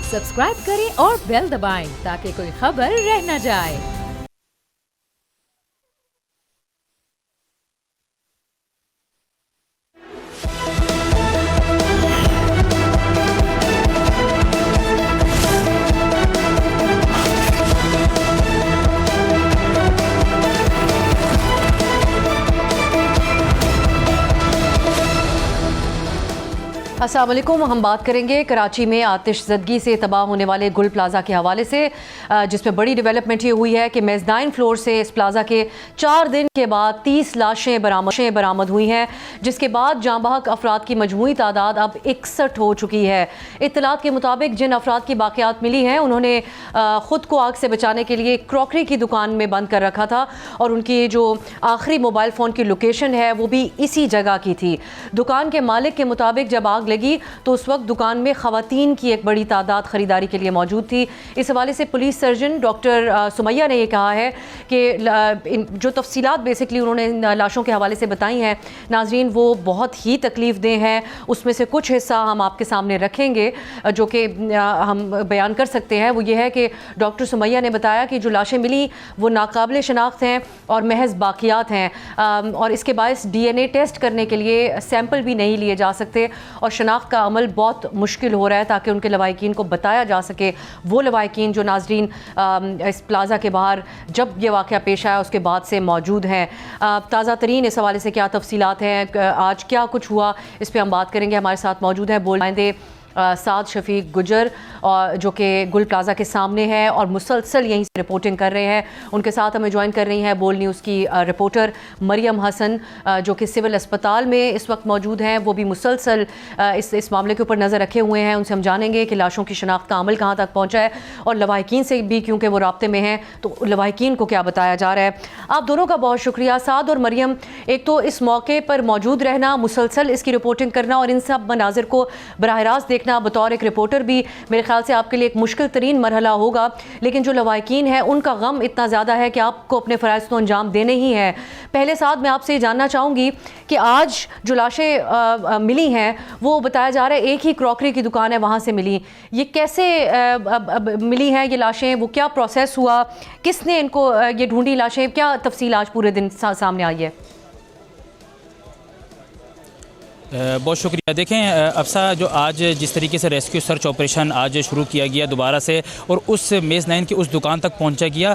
Subscribe करें और bell दबाएं ताकि कोई खबर रह न जाए। अस्सलाम वालेकुम। हम बात करेंगे कराची में आतिशज़दगी से तबाह होने वाले गुल प्लाजा के हवाले से, जिसमें बड़ी डेवलपमेंट ये हुई है कि मेज़नाइन फ्लोर से इस प्लाजा के 4 दिन के बाद 30 लाशें बरामद हुई हैं, जिसके बाद जाँ बहक अफराद की मजमूई तादाद अब 61 हो चुकी है। इत्तलात के मुताबिक जिन अफराद की बाक़ियात मिली हैं उन्होंने ख़ुद को आग से बचाने के लिए क्रॉकरी की दुकान में बंद कर रखा था और उनकी जो आखिरी मोबाइल फ़ोन की लोकेशन है वो भी इसी जगह की थी। दुकान के मालिक के मुताबिक जब आग लगी तो उस वक्त दुकान में ख़वातीन की एक बड़ी तादाद ख़रीदारी के लिए मौजूद थी। इस हवाले से पुलिस सर्जन डॉक्टर सुमैया ने यह कहा है कि जो तफसीलात बेसिकली उन्होंने लाशों के हवाले से बताई हैं नाजरीन वो बहुत ही तकलीफ़ देह हैं। उसमें से कुछ हिस्सा हम आपके सामने रखेंगे जो कि हम बयान कर सकते हैं। वो ये है कि डॉक्टर सुमैया ने बताया कि जो लाशें मिली वो नाकाबिल शनाख्त हैं और महज बाक़ियात हैं और इसके बायस DNA टेस्ट करने के लिए सैंपल भी नहीं लिए जा सकते और शनाख्त का अमल बहुत मुश्किल हो रहा है ताकि उनके लवाहिकीन को बताया जा सके। वो लवाहिकीन जो नाजरीन इस प्लाज़ा के बाहर जब ये वाक़या पेश आया उसके बाद से मौजूद हैं। ताज़ा तरीन इस हवाले से क्या तफसीलात हैं, आज क्या कुछ हुआ, इस पर हम बात करेंगे। हमारे साथ मौजूद है बोलबाइंदे साद शफीक गुजर और जो कि गुल प्लाजा के सामने है और मुसलसल यहीं से रिपोर्टिंग कर रहे हैं। उनके साथ हमें ज्वाइन कर रही हैं बोल न्यूज़ की रिपोर्टर मरियम हसन जो कि सिविल अस्पताल में इस वक्त मौजूद हैं। वो भी मुसलसल इस मामले के ऊपर नज़र रखे हुए हैं। उनसे हम जानेंगे कि लाशों की शनाख्त का अमल कहाँ तक पहुँचा है और लवाहिकीन से भी, क्योंकि वो राब्ते में हैं, तो लवाहिकीन को क्या बताया जा रहा है। आप दोनों का बहुत शुक्रिया साद और मरियम, एक तो इस मौके पर मौजूद रहना, मुसलसल इसकी रिपोर्टिंग करना और इन सब मनाजिर को बराह रास्त देखना बतौर एक रिपोर्टर भी मेरे ख्याल से आपके लिए एक मुश्किल तरीन मरहला होगा। लेकिन जो लवाहिकीन है उनका गम इतना ज़्यादा है कि आपको अपने फ़राइज़ को अंजाम देने ही है। पहले साथ मैं आपसे जानना चाहूँगी कि आज जो लाशें मिली हैं वो बताया जा रहा है एक ही क्रॉकरी की दुकान है वहाँ से मिली। ये कैसे मिली हैं ये लाशें, वो क्या प्रोसेस हुआ, किसने इनको ये ढूंढी लाशें, क्या तफसील आज पूरे दिन सामने आई है? बहुत शुक्रिया। देखें अफसा, जो आज जिस तरीके से रेस्क्यू सर्च ऑपरेशन आज शुरू किया गया दोबारा से और उस मेज़नाइन की उस दुकान तक पहुंचा गया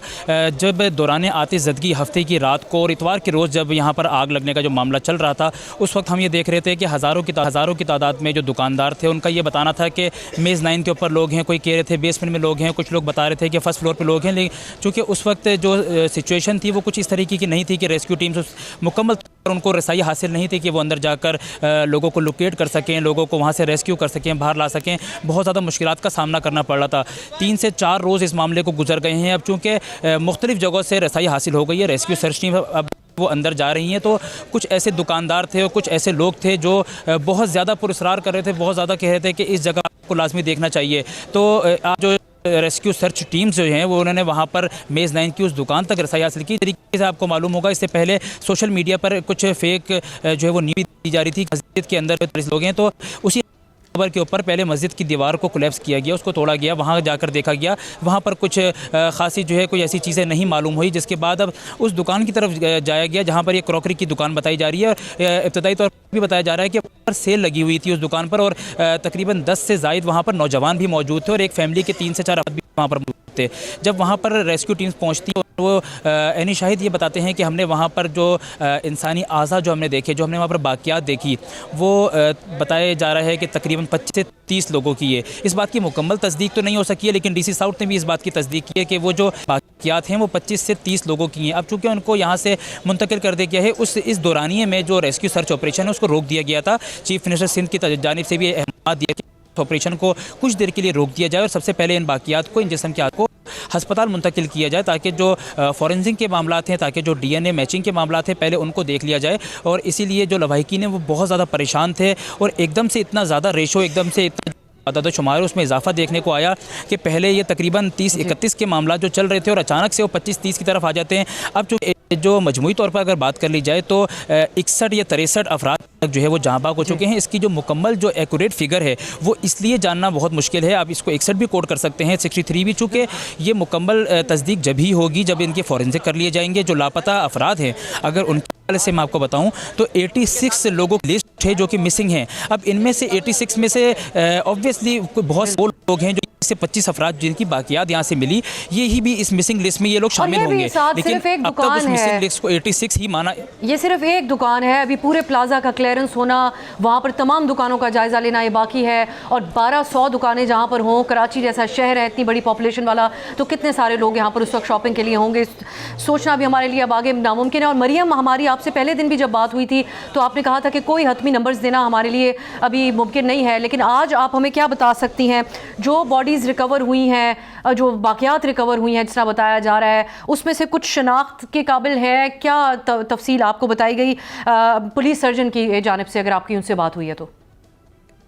जब दौरान आतिशज़दगी हफ्ते की रात को और इतवार के रोज़ जब यहां पर आग लगने का जो मामला चल रहा था उस वक्त हम ये देख रहे थे कि हज़ारों की तादाद में जो दुकानदार थे उनका ये बताना था कि मेज़नाइन के ऊपर लोग हैं, कोई कह रहे थे बेसमेंट में लोग हैं, कुछ लोग बता रहे थे कि फ़र्स्ट फ्लोर पर लोग हैं। लेकिन चूँकि उस वक्त जो सिचुएशन थी वो कुछ इस तरीके की नहीं थी कि रेस्क्यू टीम्स मुकम्मल उनको रसाई हासिल नहीं थी कि वो अंदर जाकर लोगों को लोकेट कर सकें, लोगों को वहाँ से रेस्क्यू कर सकें, बाहर ला सकें। बहुत ज़्यादा मुश्किलात का सामना करना पड़ रहा था। 3 से 4 रोज़ इस मामले को गुजर गए हैं। अब चूँकि मुख्तलिफ़ जगहों से रसाई हासिल हो गई है, रेस्क्यू सर्च टीम अब वो अंदर जा रही हैं, तो कुछ ऐसे दुकानदार थे और कुछ ऐसे लोग थे जो बहुत ज़्यादा पुरस्कार कर रहे थे, बहुत ज़्यादा कह रहे थे कि इस जगह को लाजमी देखना चाहिए। तो आज जो रेस्क्यू सर्च टीम्स जो हैं वो उन्होंने वहाँ पर मेज़नाइन की उस दुकान तक रसाई हासिल की। तरीके से आपको मालूम होगा इससे पहले सोशल मीडिया पर कुछ फेक जो है वो न्यूज़ दी जा रही थी मस्जिद के अंदर लोग हैं, तो उसी खबर के ऊपर पहले मस्जिद की दीवार को कोलैप्स किया गया, उसको तोड़ा गया, वहाँ जाकर देखा गया, वहाँ पर कुछ खासी जो है कोई ऐसी चीज़ें नहीं मालूम हुई, जिसके बाद अब उस दुकान की तरफ जाया गया जहाँ पर ये क्रॉकरी की दुकान बताई जा रही है। और इब्तदाई तौर पर भी बताया जा रहा है कि पर सेल लगी हुई थी उस दुकान पर और तकरीबन 10 से ज़ायद वहाँ पर नौजवान भी मौजूद थे और एक फैमिली के 3 से 4 आदमी वहाँ पर मौजूद थे। जब वहाँ पर रेस्क्यू टीम्स पहुँचती है वो एनी शाहिद ये बताते हैं कि हमने वहाँ पर जो इंसानी आज़ा जो हमने देखे, जो हमने वहाँ पर बाक़ियात देखी, वो बताया जा रहा है कि तकरीबन 25 से 30 लोगों की है। इस बात की मुकम्मल तस्दीक तो नहीं हो सकी है, लेकिन DC साउथ ने भी इस बात की तस्दीक की है कि वो जो बाक़ियात हैं वो 25 से 30 लोगों की हैं। अब चूँकि उनको यहाँ से मुंतकिल कर दिया गया है, इस दौरानिए में जो रेस्क्यू सर्च ऑपरेशन है उसको रोक दिया गया था। चीफ मिनिस्टर सिंध की जानिब से भी अहमियत दिया कि ऑपरेशन को कुछ देर के लिए रोक दिया जाए और सबसे पहले इन बाक़ियात को, इन जिस्म के को हस्पताल मुंतकिल किया जाए ताकि जो फॉरेंसिक के मामला हैं, ताकि जो DNA मैचिंग के मामला हैं पहले उनको देख लिया जाए। और इसीलिए जो लवाहिकीन हैं वो बहुत ज़्यादा परेशान थे और एकदम से इतना ज़्यादा रेशो, एकदम से इतना अदद शुमार उसमें इजाफा देखने को आया कि पहले ये तकरीबन 30-31 के मामला जो चल रहे थे और अचानक से वो 25-30 की तरफ आ जाते हैं। अब जो जो मजमूई तौर पर अगर बात कर ली जाए तो 61 या 63 अफराद तक जो है वो जहाँ बाग हो चुके हैं। इसकी जो मुकम्मल जो एक्यूरेट फिगर है वो इसलिए जानना बहुत मुश्किल है। आप इसको 61 भी कोट कर सकते हैं, 63 भी, चूँकि ये मुकम्मल तस्दीक जब ही होगी जब इनके फॉरेंसिक कर लिए जाएंगे। जो लापता अफराद हैं अगर उनके हवाले से मैं आपको बताऊं तो 86 लोगों की लिस्ट है जो कि मिसिंग हैं। अब इनमें से 86 में से ऑब्वियसली बहुत से लोग हैं जो से 25 अफराद जिनकी बाकियात यहाँ से मिली, यही भी इस मिसिंग लिस्ट में ये लोग शामिल होंगे। लेकिन अब तक उस मिसिंग लिस्ट को 86 ही माना। ये सिर्फ एक दुकान है, अभी पूरे प्लाजा का क्लियरेंस होना, वहाँ पर तमाम दुकानों का जायज़ा लेना ये बाकी है। और 1200 दुकानें जहाँ पर हों, कराची जैसा शहर है, इतनी बड़ी पॉपुलेशन वाला, तो कितने सारे लोग यहाँ पर उस वक्त शॉपिंग के लिए होंगे, सोचना भी हमारे लिए अब आगे नामुमकिन है। और मरियम, हमारी आपसे पहले दिन भी जब बात हुई थी तो आपने कहा था कि कोई हतमी नंबर्स देना हमारे लिए अभी मुमकिन नहीं है, लेकिन आज आप हमें क्या बता सकती हैं जो बॉडीज़ रिकवर हुई हैं, जो बाकियात रिकवर हुई हैं, जिस तरह बताया जा रहा है, उसमें से कुछ शनाख्त के काबिल है क्या? तफसील आपको बताई गई पुलिस सर्जन की जानिब से, अगर आपकी उनसे बात हुई है तो?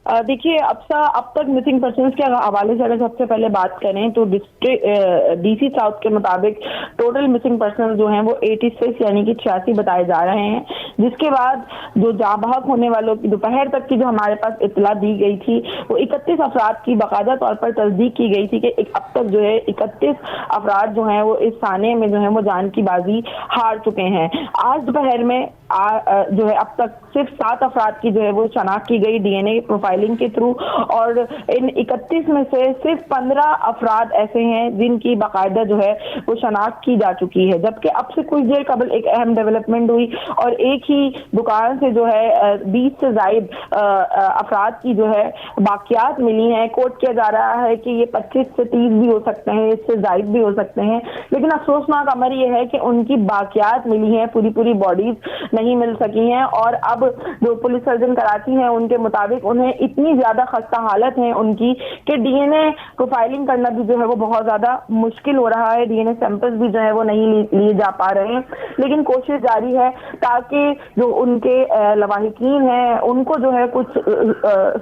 देखिए, अब तक मिसिंग पर्सन्स के हवाले से अगर सबसे पहले बात करें तो डीसी साउथ के मुताबिक टोटल मिसिंग पर्सन्स जो हैं वो 86 यानी कि 86 बताए जा रहे हैं। जिसके बाद जो जाबहक होने वालों की दोपहर तक की जो हमारे पास इत्तला दी गई थी वो 31 अफराद की बाकायदा तौर पर तस्दीक की गई थी कि अब तक जो है 31 अफराद जो हैं वो इस थाने में जो है वो जान की बाजी हार चुके हैं। आज दोपहर में जो है अब तक सिर्फ 7 अफराद की जो है वो शनाख्त की गई डीएनए प्रोफाइलिंग के थ्रू, और इन 31 में से सिर्फ 15 अफराद ऐसे हैं जिनकी बाकायदा जो है वो शनाख्त की जा चुकी है। जबकि अब से कुछ देर कबल एक अहम डेवलपमेंट हुई और एक ही दुकान से जो है 20 से जायद अफराद की जो है बाकियात मिली हैं। कोट किया जा रहा है कि ये 25 से 30 भी हो सकते हैं, इससे जायद भी हो सकते हैं, लेकिन अफसोसनाक अमर यह है कि उनकी बाकियात मिली हैं, पूरी बॉडीज नहीं मिल सकी हैं। और अब जो पुलिस सर्जन कराची हैं उनके मुताबिक उन्हें इतनी ज्यादा खस्ता हालत है उनकी कि डीएनए प्रोफाइलिंग करना भी जो है वो बहुत ज्यादा मुश्किल हो रहा है। डीएनए सैंपल्स भी जो है वो नहीं लिए जा पा रहे हैं, लेकिन कोशिश जारी है ताकि जो उनके लवाहिकीन हैं उनको जो है कुछ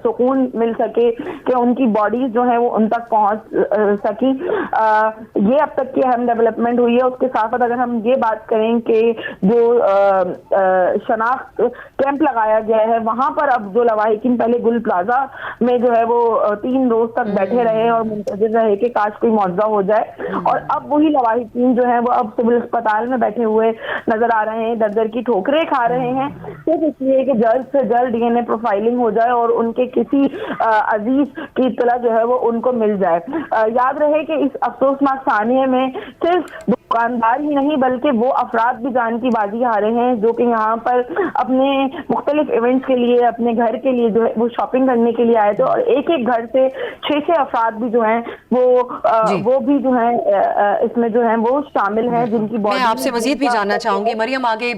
सुकून मिल सके कि उनकी बॉडीज जो है वो उन तक पहुंच सकी। ये अब तक की अहम डेवलपमेंट हुई है। उसके साथ साथ अगर हम ये बात करें कि जो शनाख्त कैंप लगाया गया है वहां पर अब जो लवाहिकीन पहले गुल प्लाजा में जो है वो 3 रोज तक बैठे रहे और मुंतजिर रहे कि काश कोई मुआवजा हो जाए, और अब वही लवाहिकीन जो है वो अब सिविल अस्पताल में बैठे हुए नजर आ रहे हैं, दर की ठोकरें खा रहे हैं सिर्फ इसलिए कि जल्द से जल्द डीएनए प्रोफाइलिंग हो जाए और उनके किसी अजीज की इत्तला जो है वो उनको मिल जाए। याद रहे कि इस अफसोसनाक सानिए में सिर्फ दुकानदार ही नहीं बल्कि वो अफराद भी जान की बाजी हारे हैं जो कि यहाँ पर अपने मुख्तलिफ इवेंट्स के लिए, अपने घर के लिए जो है वो शॉपिंग करने के लिए आए थे, और एक घर से 6 अफराद भी जो हैं वो भी जो है इसमें जो है वो शामिल हैं जिनकी मैं आपसे मजीद भी जानना चाहूंगी मरियम आगे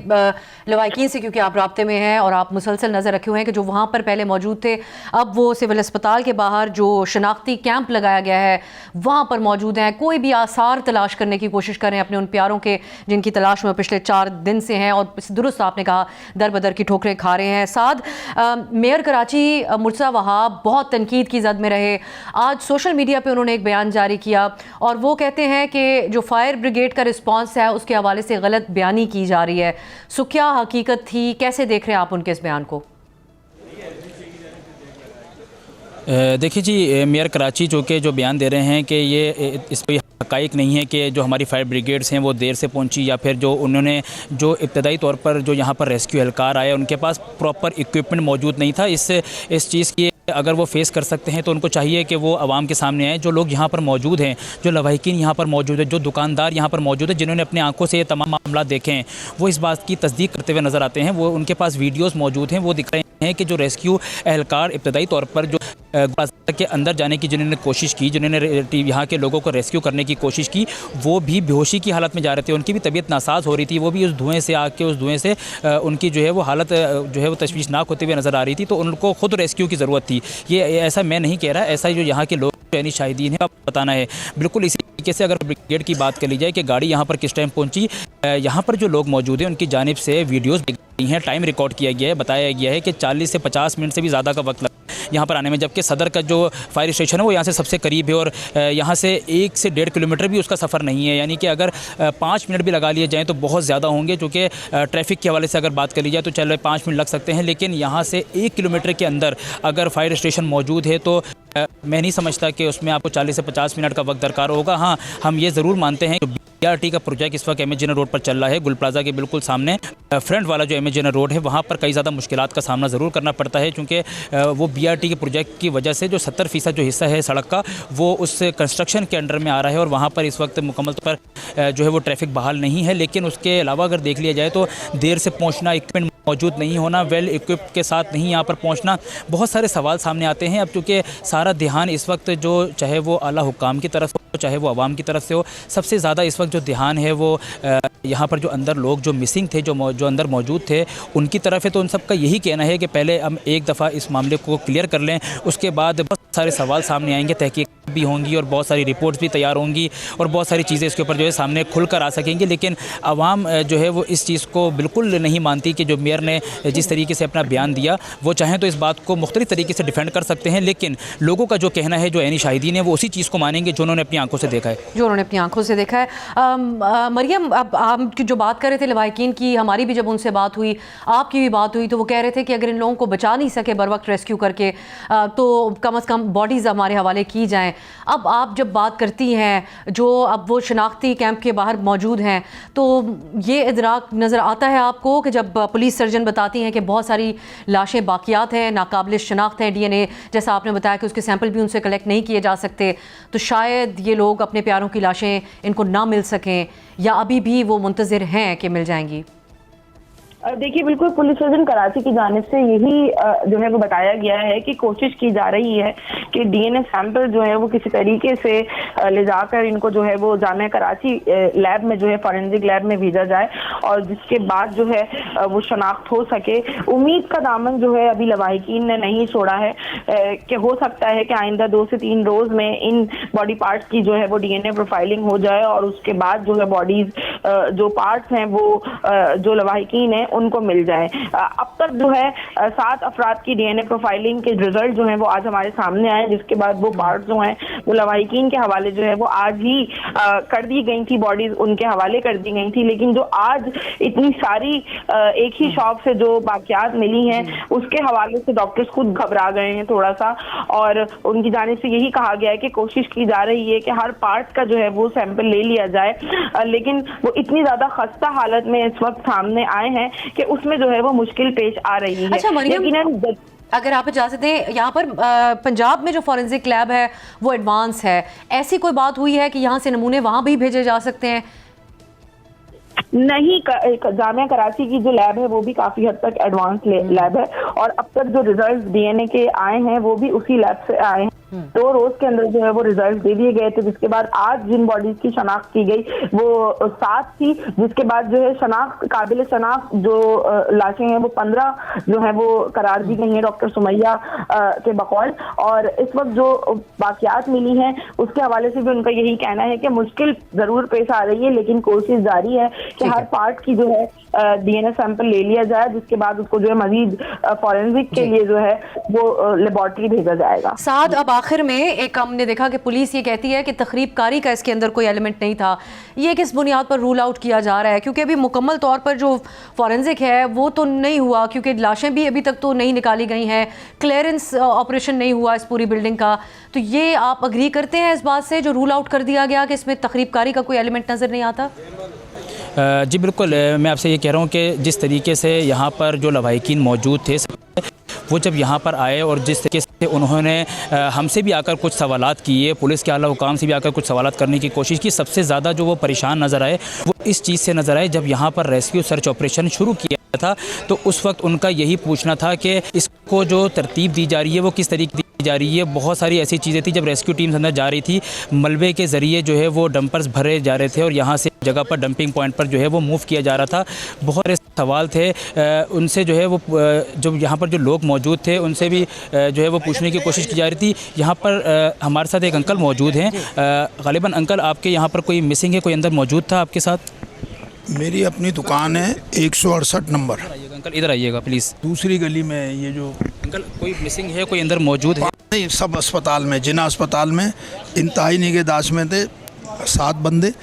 लवाहिकीन से, क्योंकि आप राब्ते में हैं और आप मुसलसल नजर रखे हुए हैं कि जो वहाँ पर पहले मौजूद थे अब वो सिविल अस्पताल के बाहर जो शनाख्ती कैंप लगाया गया है वहाँ पर मौजूद हैं। कोई भी आसार तलाश करने की कोशिश करें अपने उन प्यारों के जिनकी तलाश में पिछले 4 दिन से हैं और दुरुस्त आपने कहा दर बदर की ठोकरें खा रहे हैं। साथ मेयर कराची मुर्तज़ा वहाब बहुत तनकीद की जद में रहे। आज सोशल मीडिया पे उन्होंने एक बयान जारी किया और वो कहते हैं कि जो फायर ब्रिगेड का रिस्पांस है उसके हवाले से गलत बयानी की जा रही है। सो क्या हकीकत थी, कैसे देख रहे हैं आप उनके इस बयान को? देखिए जी, मेयर कराची जो कि जो बयान दे रहे हैं कि ये इस पर हक़ाइक़ नहीं है कि जो हमारी फायर ब्रिगेड्स हैं वो देर से पहुंची या फिर जो उन्होंने जो इब्तदाई तौर पर जो यहाँ पर रेस्क्यू एहलकार आए उनके पास प्रॉपर इक्विपमेंट मौजूद नहीं था। इस चीज़ की अगर वो फेस कर सकते हैं तो उनको चाहिए कि वो आवाम के सामने आए। जो लोग यहाँ पर मौजूद हैं, जो लवाहिकीन यहाँ पर मौजूद है, जो दुकानदार यहाँ पर मौजूद है, जिन्होंने अपनी आंखों से ये तमाम मामला देखे हैं, वो इस बात की तस्दीक करते हुए नज़र आते हैं। वो उनके पास वीडियोस मौजूद हैं, वो दिख रहे हैं कि जो रेस्क्यू एहलकार इब्तदाई तौर पर जो के अंदर जाने की जिन्होंने कोशिश की, जिन्होंने यहाँ के लोगों को रेस्क्यू करने की कोशिश की, वो भी बेहोशी की हालत में जा रहे थे। उनकी भी तबीयत नासाज हो रही थी, वो भी उस धुएँ से आके उस धुएँ से उनकी जो है वो हालत जो है वो तशवीशनाक होते हुए नज़र आ रही थी। तो उनको खुद रेस्क्यू की ज़रूरत थी। ये ऐसा मैं नहीं कह रहा, ऐसा जो यहाँ के लोग यानी शाहिदीन है बताना है। बिल्कुल इसी तरीके से अगर ब्रिगेड की बात कर ली जाए कि गाड़ी यहाँ पर किस टाइम पहुँची, यहाँ पर जो लोग मौजूद हैं उनकी जानिब से वीडियोज़ हैं, टाइम रिकॉर्ड किया गया है, बताया गया है कि 40 से 50 मिनट से भी ज़्यादा का वक्त लगा। यहाँ पर आने में, जबकि सदर का जो फायर स्टेशन है वो यहाँ से सबसे करीब है और यहाँ से 1 से 1.5 किलोमीटर भी उसका सफ़र नहीं है। यानी कि अगर 5 मिनट भी लगा लिए जाएँ तो बहुत ज़्यादा होंगे, क्योंकि ट्रैफिक के हवाले से अगर बात कर ली जाए तो चलो 5 मिनट लग सकते हैं, लेकिन यहाँ से 1 किलोमीटर के अंदर अगर फायर स्टेशन मौजूद है तो मैं नहीं समझता कि उसमें आपको 40 से 50 मिनट का वक्त दरकार होगा। हाँ, हम ये ज़रूर मानते हैं कि BRT का प्रोजेक्ट इस वक्त एमएच रोड पर चल रहा है, गुल प्लाजा के बिल्कुल सामने फ्रंट वाला जो एमएच रोड है वहाँ पर कई ज़्यादा मुश्किलात का सामना ज़रूर करना पड़ता है, क्योंकि वो BRT के प्रोजेक्ट की वजह से जो 70% जो हिस्सा है सड़क का वो उस कंस्ट्रक्शन के अंडर में आ रहा है और वहाँ पर इस वक्त मुकम्मल तौर पर जो है वो ट्रैफिक बहाल नहीं है। लेकिन उसके अलावा अगर देख लिया जाए तो देर से पहुँचना, इक्विपमेंट मौजूद नहीं होना, वेल इक्विप्ड के साथ नहीं यहाँ पर पहुँचना, बहुत सारे सवाल सामने आते हैं। अब चूँकि सारा ध्यान इस वक्त जो चाहे वो आला हुक्काम की तरफ हो चाहे वो आवाम की तरफ से हो, सबसे ज़्यादा इस वक्त जो ध्यान है वो यहाँ पर जो अंदर लोग जो मिसिंग थे, जो अंदर मौजूद थे उनकी तरफ है। तो उन सब का यही कहना है कि पहले हम एक दफ़ा इस मामले को क्लियर कर लें, उसके बाद बहुत सारे सवाल सामने आएंगे, तहकीक भी होंगी और बहुत सारी रिपोर्ट्स भी तैयार होंगी और बहुत सारी चीज़ें इसके ऊपर जो है सामने खुल कर आ सकेंगी। लेकिन आवाम जो है वो इस चीज़ को बिल्कुल नहीं मानती कि जो मेयर ने जिस तरीके से अपना बयान दिया, वो चाहें तो इस बात को मुख्तलिफ तरीके से डिफेंड कर सकते हैं, लेकिन लोगों का जो कहना है, जो ऐनी शाहिदीन है, वो उसी चीज़ को मानेंगे जो उन्होंने अपनी आंखों से देखा है। जो उन्होंने अपनी आंखों से देखा है। मरियम, अब हम जो बात कर रहे थे लवाहिकीन की, हमारी भी जब उनसे बात हुई, आपकी भी बात हुई, तो वो कह रहे थे कि अगर इन लोगों को बचा नहीं सके बर वक्त रेस्क्यू करके तो कम अज़ कम बॉडीज़ हमारे हवाले की जाएँ। अब आप जब बात करती हैं जो अब वो शनाख्ती कैंप के बाहर मौजूद हैं, तो ये इदराक नज़र आता है आपको कि जब पुलिस सर्जन बताती हैं कि बहुत सारी लाशें बाकियात हैं, नाकाबिल शनाख्त हैं, DNA जैसा आपने बताया कि उसके सैंपल भी उनसे कलेक्ट नहीं किए जा सकते, तो शायद ये लोग अपने प्यारों की लाशें इनको ना मिल सकें, या अभी भी वो मुंतज़िर हैं कि मिल जाएंगी? देखिए, बिल्कुल पुलिस सर्जन कराची की जानिब से यही जो है वो बताया गया है कि कोशिश की जा रही है कि DNA सैंपल जो है वो किसी तरीके से ले जाकर इनको जो है वो जामिया कराची लैब में जो है फॉरेंसिक लैब में भेजा जाए और जिसके बाद जो है वो शनाख्त हो सके। उम्मीद का दामन जो है अभी लवाहिकीन ने नहीं छोड़ा है कि हो सकता है कि आइंदा 2 से 3 रोज में इन बॉडी पार्ट्स की जो है वो DNA प्रोफाइलिंग हो जाए और उसके बाद जो है बॉडीज जो पार्ट्स हैं वो जो लवाहिकीन है उनको मिल जाए। अब तक जो है 7 अफराद की DNA प्रोफाइलिंग के रिजल्ट जो हैं वो आज हमारे सामने आए, जिसके बाद वो पार्ट्स जो हैं वो लवाहिकीन के हवाले जो है वो आज ही कर दी गई थी, बॉडीज उनके हवाले कर दी गई थी। लेकिन जो आज इतनी सारी एक ही शॉप से जो बाकियात मिली हैं उसके हवाले से डॉक्टर्स खुद घबरा गए हैं थोड़ा सा, और उनकी जानिब से यही कहा गया है कि कोशिश की जा रही है कि हर पार्ट का जो है वो सैंपल ले लिया जाए, लेकिन वो इतनी ज्यादा खस्ता हालत में इस वक्त सामने आए हैं कि उसमें जो है वो मुश्किल पेश आ रही है। अच्छा मरियम, अगर आप इजाज़त दें, यहाँ पर पंजाब में जो फॉरेंसिक लैब है वो एडवांस है, ऐसी कोई बात हुई है कि यहाँ से नमूने वहाँ भी भेजे जा सकते हैं? नहीं, जामिया कराची की जो लैब है वो भी काफी हद तक एडवांस लैब है और अब तक जो रिजल्ट्स DNA के आए हैं वो भी उसी लैब से आए हैं। 2 रोज के अंदर जो है वो रिजल्ट दे दिए गए थे, जिसके बाद आज जिन बॉडीज की शनाख्त की गई वो 7 थी, जिसके बाद जो है शनाख्त काबिल शनाख्त जो लाशें हैं वो 15 जो है वो करार दी गई हैं डॉक्टर सुमैया के बकौल। और इस वक्त जो बाकियात मिली हैं उसके हवाले से भी उनका यही कहना है कि मुश्किल जरूर पेश आ रही है, लेकिन कोशिश जारी है कि हर पार्ट की जो है DNA सैंपल ले लिया जाए, जिसके बाद उसको जो है मजीद फॉरेंसिक के लिए जो है वो लेबोरेटरी भेजा जाएगा। साथ अब आखिर में एक हमने देखा कि पुलिस ये कहती है कि तखरीबकारी का इसके अंदर कोई एलिमेंट नहीं था, ये किस बुनियाद पर रूल आउट किया जा रहा है? क्योंकि अभी मुकम्मल तौर पर जो फॉरेंसिक है वो तो नहीं हुआ, क्योंकि लाशें भी अभी तक तो नहीं निकाली गई हैं, क्लियरेंस ऑपरेशन नहीं हुआ इस पूरी बिल्डिंग का, तो ये आप अग्री करते हैं इस बात से जो रूल आउट कर दिया गया कि इसमें तखरीबकारी का कोई एलिमेंट नज़र नहीं आता? जी बिल्कुल, मैं आपसे ये कह रहा हूँ कि जिस तरीके से यहाँ पर जो लवाहिकीन मौजूद थे वो जब यहाँ पर आए और जिस तरीके से उन्होंने हमसे भी आकर कुछ सवालात किए, पुलिस के आला हुकाम से भी आकर कुछ सवालात करने की कोशिश की, सबसे ज़्यादा जो वो परेशान नज़र आए वो इस चीज़ से नज़र आए जब यहाँ पर रेस्क्यू सर्च ऑपरेशन शुरू किया था तो उस वक्त उनका यही पूछना था कि इसको जो तरतीब दी जा रही है वो किस तरीके दी जा रही है। बहुत सारी ऐसी चीज़ें थी जब रेस्क्यू टीम्स अंदर जा रही थी, मलबे के ज़रिए जो है वो डंपर्स भरे जा रहे थे और यहाँ से जगह पर डंपिंग पॉइंट पर जो है वो मूव किया जा रहा था। बहुत सारे सवाल थे उनसे जो है वो जो यहाँ पर जो लोग मौजूद थे उनसे भी जो है वो पूछने की कोशिश की जा रही थी। यहाँ पर हमारे साथ एक अंकल मौजूद हैं, ग़ालिबन अंकल आपके यहाँ पर कोई मिसिंग है, कोई अंदर मौजूद था आपके साथ? मेरी अपनी दुकान है 168 नंबर। अंकल इधर आइएगा प्लीज़। दूसरी गली में ये जो अंकल कोई मिसिंग है, कोई अंदर मौजूद है? नहीं, सब अस्पताल में, जिना अस्पताल में इंतहाई निगहदाश्त में थे 7 बंदे,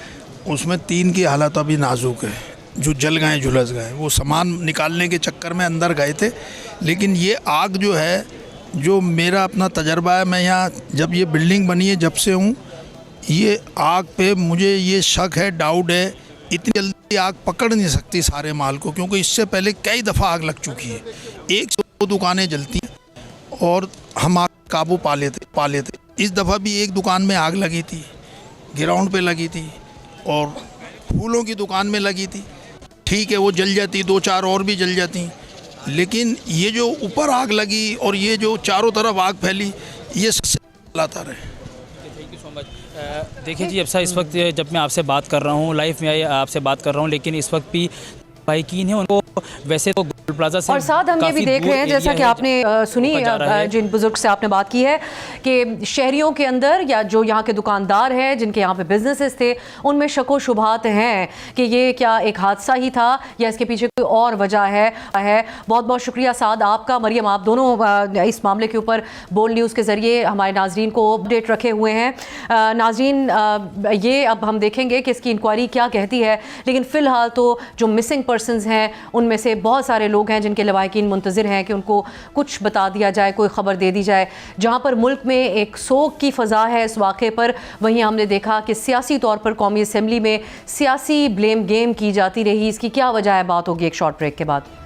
उसमें 3 की हालत अभी नाजुक है, जो जल गए, झुलस गए। वो सामान निकालने के चक्कर में अंदर गए थे। लेकिन ये आग जो है, जो मेरा अपना तजर्बा है, मैं यहाँ जब ये बिल्डिंग बनी है जब से हूँ, ये आग पे मुझे ये शक है, डाउट है, इतनी जल्दी आग पकड़ नहीं सकती सारे माल को, क्योंकि इससे पहले कई दफ़ा आग लग चुकी है। 100 दुकानें जलती हैं और हम आग काबू पा लेते। इस दफ़ा भी एक दुकान में आग लगी थी, ग्राउंड पे लगी थी, और फूलों की दुकान में लगी थी। ठीक है, वो जल जाती, 2-4 और भी जल जाती, लेकिन ये जो ऊपर आग लगी और ये जो चारों तरफ आग फैली, ये सबसे लाता रहे। देखिए जी, अफसा इस वक्त जब मैं आपसे बात कर रहा हूँ, लाइव में आपसे बात कर रहा हूँ, लेकिन इस वक्त भी बाइकीन है उनको, वैसे तो गोल प्लाजा से और साथ हम ये भी देख रहे हैं, जैसा कि आपने सुनी जिन बुजुर्ग से आपने बात की है, कि शहरियों के अंदर या जो यहाँ के दुकानदार हैं जिनके यहाँ पे बिजनेसेस थे, उनमें शक व शुबहात हैं कि ये क्या एक हादसा ही था या इसके पीछे कोई और वजह है। बहुत बहुत शुक्रिया साद आपका, मरियम, आप दोनों इस मामले के ऊपर बोल न्यूज़ के ज़रिए हमारे नाजरीन को अपडेट रखे हुए हैं। नाजरीन, ये अब हम देखेंगे कि इसकी इंक्वायरी क्या कहती है, लेकिन फ़िलहाल तो जो मिसिंग पर्सनस हैं उनमें से बहुत सारे लोग हैं जिनके लवाहिकीन मुंतज़िर हैं कि उनको कुछ बता दिया जाए, कोई ख़बर दे दी जाए। जहाँ पर मुल्क में एक सोग की फ़ज़ा है इस वाक़े पर, वहीं हमने देखा कि सियासी तौर पर कौमी असम्बली में सियासी ब्लेम गेम की जाती रही। इसकी क्या वजह है, बात होगी एक शॉर्ट ब्रेक के बाद।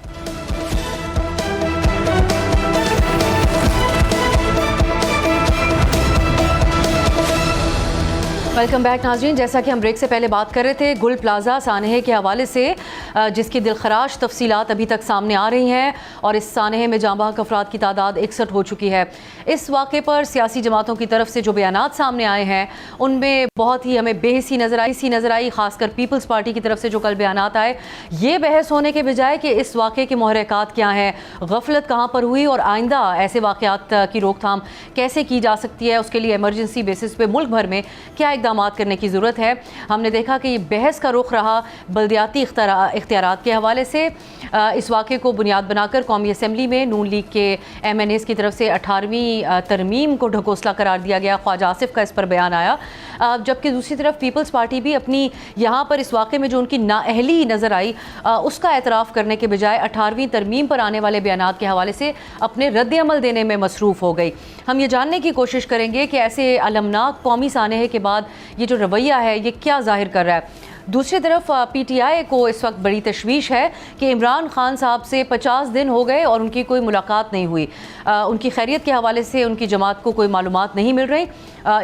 वेलकम बैक नाज़रीन, जैसा कि हम ब्रेक से पहले बात कर रहे थे, गुल प्लाजा सानहे के हवाले से जिसकी दिलखराश तफसीलात अभी तक सामने आ रही हैं और इस सानहे में जाँ बहक अफराद की तादाद 61 हो चुकी है। इस वाक़े पर सियासी जमातों की तरफ से जो बयानात सामने आए हैं उनमें बहुत ही हमें बेहसी नज़र आई, ख़ासकर पीपल्स पार्टी की तरफ से जो कल बयानात आए, ये बहस होने के बजाय कि इस वाक़े के मुहर्रिकात क्या हैं, गफलत कहाँ पर हुई और आइंदा ऐसे वाक़यात की रोकथाम कैसे की जा सकती है, उसके लिए इमरजेंसी बेसिस पे मुल्क भर में क्या इक़दाम करने की ज़रूरत है। हमने देखा कि बहस का रुख रहा बल्दियाती इख्तियारात के हवाले से। इस वाक़े को बुनियाद बनाकर कौमी असम्बली में नून लीग के MNAs की तरफ से 18वीं तरमीम को ढकोसला करार दिया गया। ख्वाजा आसिफ का इस पर बयान आया, जबकि दूसरी तरफ पीपल्स पार्टी भी अपनी यहाँ पर इस वाक़े में जो उनकी नाअहली नज़र आई उसका एतराफ़ करने के बजाय 18वीं तरमीम पर आने वाले बयानात के हवाले से अपने रद्द-ए-अमल देने में मसरूफ़ हो गई। हम ये जानने की कोशिश करेंगे कि ऐसे अलमनाक कौमी सानहे के बाद ये जो रवैया है ये क्या जाहिर कर रहा है। दूसरी तरफ PTI को इस वक्त बड़ी तशवीश है कि इमरान खान साहब से 50 दिन हो गए और उनकी कोई मुलाकात नहीं हुई। उनकी खैरियत के हवाले से उनकी जमात को कोई मालूमात नहीं मिल रही।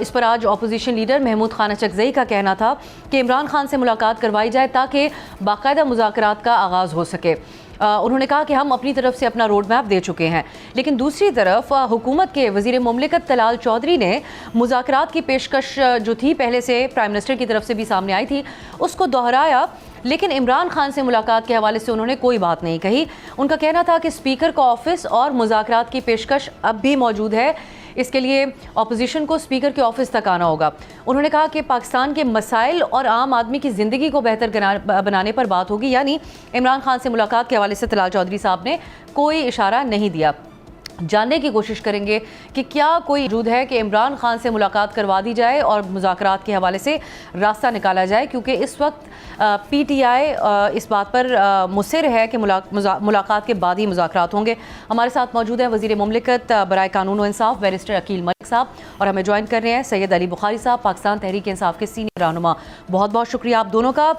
इस पर आज अपोजिशन लीडर महमूद खान अचकज़ई का कहना था कि इमरान खान से मुलाकात करवाई जाए ताकि बाकायदा मुज़ाकरात का आगाज़ हो सके। उन्होंने कहा कि हम अपनी तरफ से अपना रोड मैप दे चुके हैं, लेकिन दूसरी तरफ हुकूमत के वज़ीर मुमलिकत तलाल चौधरी ने मुज़ाकरात की पेशकश जो थी पहले से प्राइम मिनिस्टर की तरफ से भी सामने आई थी उसको दोहराया, लेकिन इमरान खान से मुलाकात के हवाले से उन्होंने कोई बात नहीं कही। उनका कहना था कि स्पीकर का ऑफिस और मुज़ाकरात की पेशकश अब भी मौजूद है, इसके लिए अपोजिशन को स्पीकर के ऑफिस तक आना होगा। उन्होंने कहा कि पाकिस्तान के मसाइल और आम आदमी की ज़िंदगी को बेहतर बनाने पर बात होगी, यानी इमरान खान से मुलाकात के हवाले से तलाल चौधरी साहब ने कोई इशारा नहीं दिया। जानने की कोशिश करेंगे कि क्या कोई मौजूद है कि इमरान खान से मुलाकात करवा दी जाए और मुज़ाकरात के हवाले से रास्ता निकाला जाए, क्योंकि इस वक्त PTI इस बात पर मुसिर है कि मुलाकात के बाद ही मुज़ाकरात होंगे। हमारे साथ मौजूद हैं वज़ीर मुमलिकत बराए कानून व इंसाफ बैरिस्टर अकील मलिक साहब, और हमें ज्वाइन कर रहे हैं सैयद अली बुखारी साहब, पाकिस्तान तहरीक इंसाफ के सीनियर रहनुमा। बहुत बहुत शुक्रिया आप दोनों का।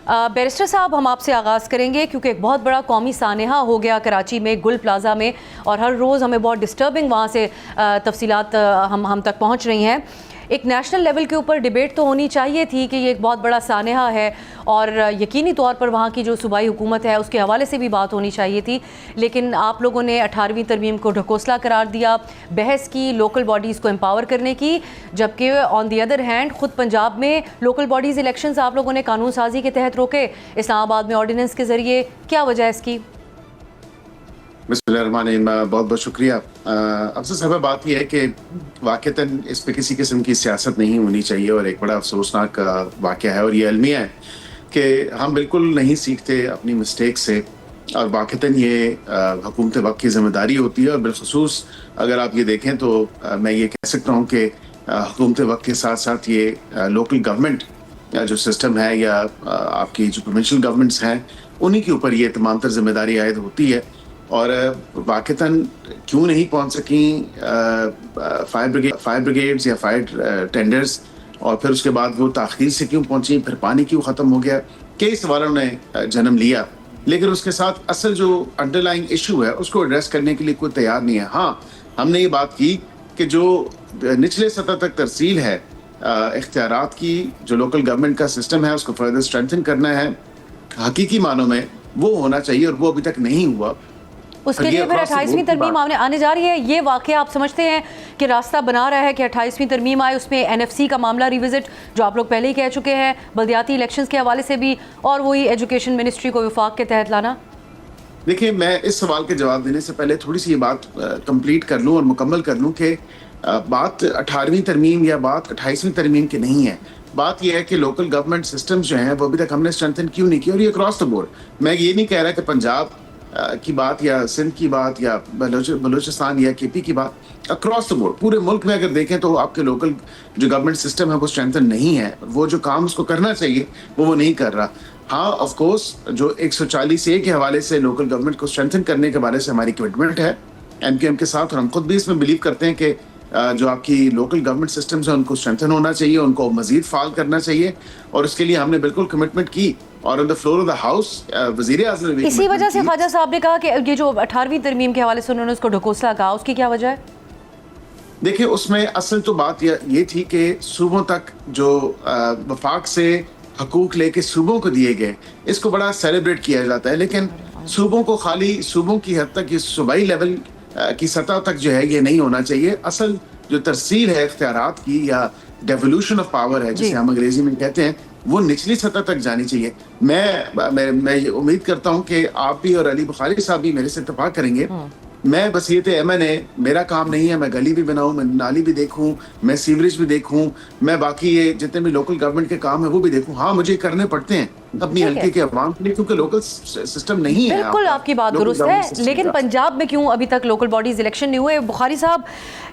बैरिस्टर साहब, हम आपसे आगाज़ करेंगे क्योंकि एक बहुत बड़ा कौमी सानहा हो गया कराची में गुल प्लाजा में, और हर रोज़ हमें बहुत डिस्टर्बिंग वहाँ से तफसीलात हम तक पहुँच रही हैं। एक नेशनल लेवल के ऊपर डिबेट तो होनी चाहिए थी कि ये एक बहुत बड़ा सानहा है और यकीनी तौर पर वहाँ की जो सूबाई हुकूमत है उसके हवाले से भी बात होनी चाहिए थी, लेकिन आप लोगों ने 18वीं तरमीम को ढकोसला करार दिया, बहस की लोकल बॉडीज़ को एम्पावर करने की, जबकि ऑन दी अदर हैंड ख़ुद पंजाब में लोकल बॉडीज़ इलेक्शंस आप लोगों ने कानून साजी के तहत रोके, इस्लामाबाद में ऑर्डिनेंस के ज़रिए। क्या वजह है इसकी? बहुत बहुत शुक्रिया। अफसर साहब, बात यह है कि वाक़तन इस पर किसी किस्म की सियासत नहीं होनी चाहिए और एक बड़ा अफसोसनाक वाक़या है, और ये अलमिया है कि हम बिल्कुल नहीं सीखते अपनी मिस्टेक से। और वाक़तन ये हुकूमत वक्त की ज़िम्मेदारी होती है। और बिलखसूस अगर आप ये देखें तो मैं ये कह सकता हूँ कि हुकूमत वक्त के साथ साथ ये लोकल गवर्नमेंट जो सिस्टम है या आपकी जो प्रोविंशियल गवर्नमेंट्स हैं उन्हीं के ऊपर ये तमाम तर जिम्मेदारी आयद होती है। और वाक़तन क्यों नहीं पहुंच सकी फायर ब्रिगेड्स या फायर टेंडर्स, और फिर उसके बाद वो ताख़ीर से क्यों पहुंची, फिर पानी क्यों ख़त्म हो गया, कई सवालों ने जन्म लिया। लेकिन उसके साथ असल जो अंडरलाइंग इशू है उसको एड्रेस करने के लिए कोई तैयार नहीं है। हाँ, हमने ये बात की कि जो निचले सतह तक तरसील है इख्तियारात की, जो लोकल गवर्नमेंट का सिस्टम है उसको फर्दर स्ट्रेंथन करना है, हकीकी मानों में वो होना चाहिए और वो अभी तक नहीं हुआ। उसके लिए फिर 28वीं तरमीम आने जा रही है। ये वाकया आप समझते हैं कि रास्ता बना रहा है कि 28वीं तरमीम आए, उसमें NFC का मामला रिविजिट जो आप लोग पहले ही कह चुके हैं, बल्दियाती इलेक्शंस के हवाले से भी, और वही एजुकेशन मिनिस्ट्री को वफाक के तहत लाना? देखिए, मैं इस सवाल के जवाब देने से पहले थोड़ी सी ये बात कंप्लीट कर लूँ और मुकम्मल कर लूँ कि बात 18वीं तरमीम या बात 28वीं तरमीम की नहीं है। बात यह है कि लोकल गवर्नमेंट सिस्टम्स जो हैं वो अभी तक हमने स्ट्रेंथन क्यों नहीं किया, और ये अक्रॉस द बोर्ड। मैं ये नहीं कह रहा कि पंजाब की बात या सिंध की बात या बलूचिस्तान या KP की बात, अक्रॉस द बोर्ड पूरे मुल्क में अगर देखें तो आपके लोकल जो गवर्नमेंट सिस्टम है वो स्ट्रेंथन नहीं है। वो जो काम उसको करना चाहिए वो नहीं कर रहा। हाँ, ऑफ कोर्स जो 140A के हवाले से लोकल गवर्नमेंट को स्ट्रेंथन करने के बारे से हमारी कमिटमेंट है MQM के साथ, और हम खुद भी इसमें बिलीव करते हैं कि जो आपकी लोकल गवर्नमेंट सिस्टम्स हैं उनको स्ट्रेंथन होना चाहिए, उनको मजीद फाल करना चाहिए, और इसके लिए हमने बिल्कुल कमिटमेंट की। और on the floor of the house वज़ीर-ए-आज़म ने इसी वजह से ख्वाजा साहब ने कहा कि ये जो 18वीं तरमीम के हवाले से उन्होंने उसको ढकोसला कहा, उसकी क्या वजह है? देखिए, उसमें असल तो बात ये थी कि सूबों तक जो वफाक से हकूक लेके सूबों को दिए गए, इसको बड़ा सेलिब्रेट किया जाता है, लेकिन सूबों को खाली सूबों की हद तक, ये सूबाई लेवल की सतह तक जो है ये नहीं होना चाहिए। असल जो तरसील है इख्तियारात की या डेवोल्यूशन ऑफ पावर है जिसे हम अंग्रेजी में कहते हैं, वो निचली सतह तक जानी चाहिए। मैं ये उम्मीद करता हूँ कि आप भी और अली बुखारी साहब भी मेरे से इत्तेफाक करेंगे। मैं बसीयत MN है, मेरा काम नहीं है मैं गली भी बनाऊं, मैं नाली भी देखूं, मैं सीवरेज भी देखूं, मैं बाकी ये जितने भी लोकल गवर्नमेंट के काम है वो भी देखूं। हाँ, मुझे करने पड़ते हैं अपनी हल्के के अवाम के लिए, क्योंकि लोकल सिस्टम नहीं है। बिल्कुल आपकी बात दुरुस्त है, लेकिन पंजाब में क्यों अभी तक लोकल बॉडीज इलेक्शन नहीं हुए? बुखारी साहब,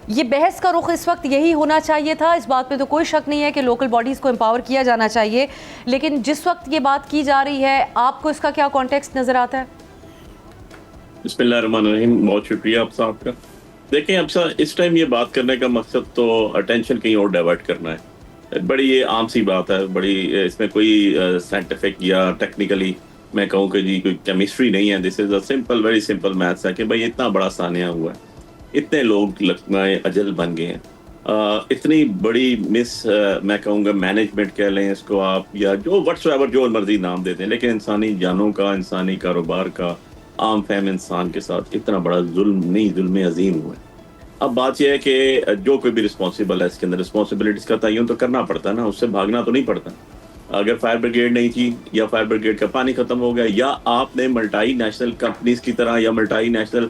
ये बहस का रुख इस वक्त यही होना चाहिए था। इस बात पे तो कोई शक नहीं है कि लोकल बॉडीज को एम्पावर किया जाना चाहिए, लेकिन जिस वक्त ये बात की जा रही है, आपको इसका क्या कॉन्टेक्स्ट नजर आता है? बिस्मिल्लाहिर्रहमानिर्रहीम, बहुत शुक्रिया आप साहब का। देखें, अब साहब इस टाइम ये बात करने का मकसद तो अटेंशन कहीं और डाइवर्ट करना है। बड़ी ये आम सी बात है, बड़ी इसमें कोई साइंटिफिक या टेक्निकली मैं कहूँ कि जी कोई केमिस्ट्री नहीं है। This is a simple, very simple maths है कि भाई इतना बड़ा सानिया हुआ है, इतने लोग लकमाए अजल बन गए हैं, इतनी बड़ी मैं कहूँगा मैनेजमेंट कह लें इसको आप, या जो व्हाट्सएवर जो मर्जी नाम देते हैं, लेकिन इंसानी जानों का, इंसानी कारोबार का, आम फहम इंसान के साथ इतना बड़ा जुल्म नहीं, जुल्म अजीम हुआ है। अब बात यह है कि जो कोई भी रिस्पॉन्सिबल है इसके अंदर रिस्पॉन्सिबिलिटीज का तयन तो करना पड़ता है ना, उससे भागना तो नहीं पड़ता। अगर फायर ब्रिगेड नहीं थी या फायर ब्रिगेड का पानी खत्म हो गया, या आपने मल्टी नेशनल कंपनीज की तरह या मल्टी नेशनल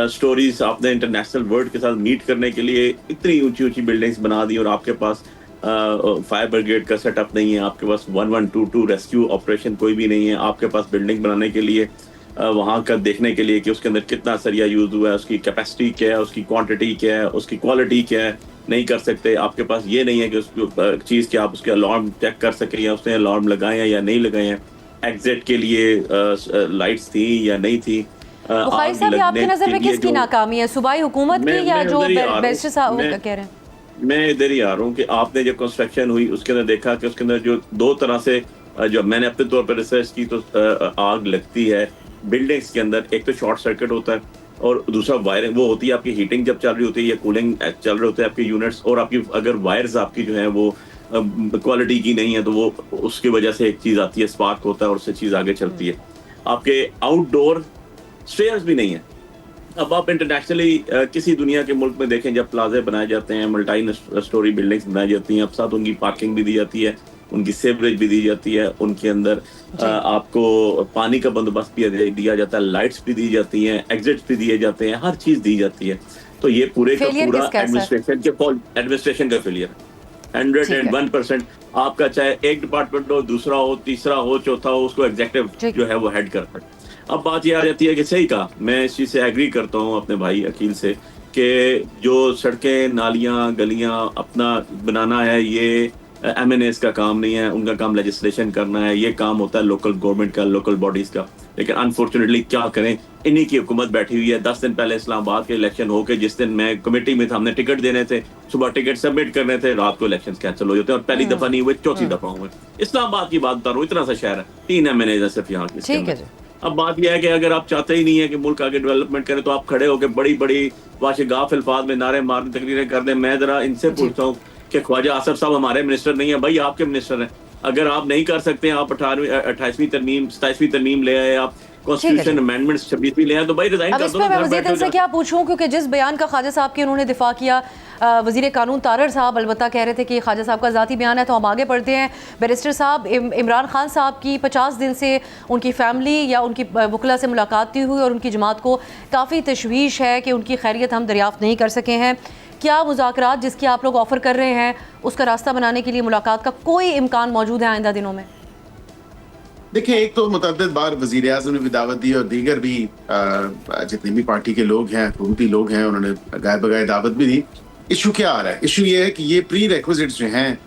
स्टोरीज आपने इंटरनेशनल वर्ल्ड के साथ मीट करने के लिए इतनी ऊंची ऊंची बिल्डिंग्स बना दी, और आपके पास फायर ब्रिगेड का सेटअप नहीं है, आपके पास 1122 रेस्क्यू ऑपरेशन कोई भी नहीं है, आपके पास बिल्डिंग बनाने के लिए वहाँ का देखने के लिए कि उसके अंदर कितना सरिया यूज हुआ है, उसकी कैपेसिटी क्या है, उसकी क्वांटिटी क्या है, उसकी क्वालिटी क्या है, नहीं कर सकते। आपके पास ये नहीं है कि उस चीज़ के आप उसके अलार्म चेक कर सकें, या उसने अलार्म लगाए हैं या नहीं लगाए हैं, एग्जिट के लिए लाइट्स थी या नहीं थी। बुखारी साहब, आपकी नज़र में किसकी नाकामी है, सूबाई हुकूमत की या जो बैरिस्टर साहब कह रहे हैं? मैं इधर ही आ रहा हूँ कि आपने जब कंस्ट्रक्शन हुई उसके अंदर देखा कि उसके अंदर जो दो तरह से जो मैंने अपने तौर पर रिसर्च की तो आग लगती है बिल्डिंग्स के अंदर। एक तो शॉर्ट सर्किट होता है और दूसरा वायरिंग, वो होती है आपकी हीटिंग जब चल रही होती है या कूलिंग चल रहे होते हैं आपके यूनिट्स, और आपकी अगर वायर्स आपकी जो है वो क्वालिटी की नहीं है तो वो उसकी वजह से एक चीज़ आती है, स्पार्क होता है और उससे चीज़ आगे चलती है। आपके आउटडोर स्टेयर्स भी नहीं है। अब आप इंटरनेशनली किसी दुनिया के मुल्क में देखें, जब प्लाजे बनाए जाते हैं, मल्टी स्टोरी बिल्डिंग्स बनाई जाती हैं, अब साथ उनकी पार्किंग भी दी जाती है, उनकी सेवरेज भी दी जाती है, उनके अंदर आपको पानी का बंदोबस्त भी दिया जाता है, लाइट्स भी दी जाती हैं, एग्जिट्स भी दिए जाते हैं, हर चीज दी जाती है। तो ये पूरे का पूरा एडमिनिस्ट्रेशन का फेलियर है 101%। आपका चाहे एक डिपार्टमेंट हो, दूसरा हो, तीसरा हो, चौथा हो, उसको एग्जीक्यूटिव जो है वो हेड करता है। अब बात ये आ जाती है कि सही कहा, मैं इस चीज़ से एग्री करता हूँ अपने भाई अकील से कि जो सड़कें नालियाँ गलियाँ अपना बनाना है ये MNAs का काम नहीं है, उनका काम लेजिस्लेशन करना है, ये काम होता है लोकल गवर्नमेंट का, लोकल बॉडीज़ का। लेकिन अनफॉर्चुनेटली क्या करें, इन्हीं की हुकूमत बैठी हुई है। 10 दिन पहले इस्लामाबाद के इलेक्शन होके जिस दिन मैं कमेटी में था, हमने टिकट देने थे, सुबह टिकट सबमिट करने थे, रात को इलेक्शन कैंसिल हो जाते हैं और पहली दफा नहीं हुए, चौथी दफा हुए। इस्लामाबाद की बात बता रहा हूँ, इतना सा शहर है, 3 MNAs है सिर्फ यहाँ की। ठीक है जी। अब बात यह है कि अगर आप चाहते ही नहीं है कि मुल्क आगे डेवलपमेंट करें तो आप खड़े होकर बड़ी बड़ी वाशगाफ अल्फाज में नारे मारने तकरीरें कर दें। मैं जरा इनसे पूछता हूँ कि ख्वाजा आसफ साहब हमारे मिनिस्टर नहीं है, भाई आपके मिनिस्टर हैं। अगर आप नहीं कर सकते, आप 28वीं तरमीम 27वीं तरमीम ले आए, आप कॉन्स्टिट्यूशन अमेंडमेंट्स 26वीं ले आए, तो भाई रिजाइन अब कर इस दो। पर मैं वज़ीर से क्या पूछूं, क्योंकि जिस बयान का ख्वाजा साहब की उन्होंने दिफा किया, वज़ीर कानून तारड़ साहब अलबत्ता कह रहे थे कि ख्वाजा साहब का ज़ाती बयान है, तो हम आगे बढ़ते हैं। बैरिस्टर साहब, इमरान खान साहब की 50 दिन से उनकी फैमिली या उनकी वकला से मुलाकात नहीं हुई और उनकी जमात को काफ़ी तशवीश है कि उनकी खैरियत हम दरियाफ़्त नहीं कर सके हैं। क्या मुज़ाकरात जिसकी आप लोग ऑफ़र कर रहे हैं उसका रास्ता बनाने के लिए मुलाकात का कोई इम्कान मौजूद है आइंदा दिनों में? देखिए, एक तो मुतअद्दिद बार वज़ीर आज़म ने भी दावत दी और दीगर भी जितने भी पार्टी के लोग हैं, हुकूमती लोग हैं, उन्होंने गाय बगाए दावत भी दी। इशू क्या आ रहा है? इशू ये है कि ये प्री रिक्विजिट्स जो हैं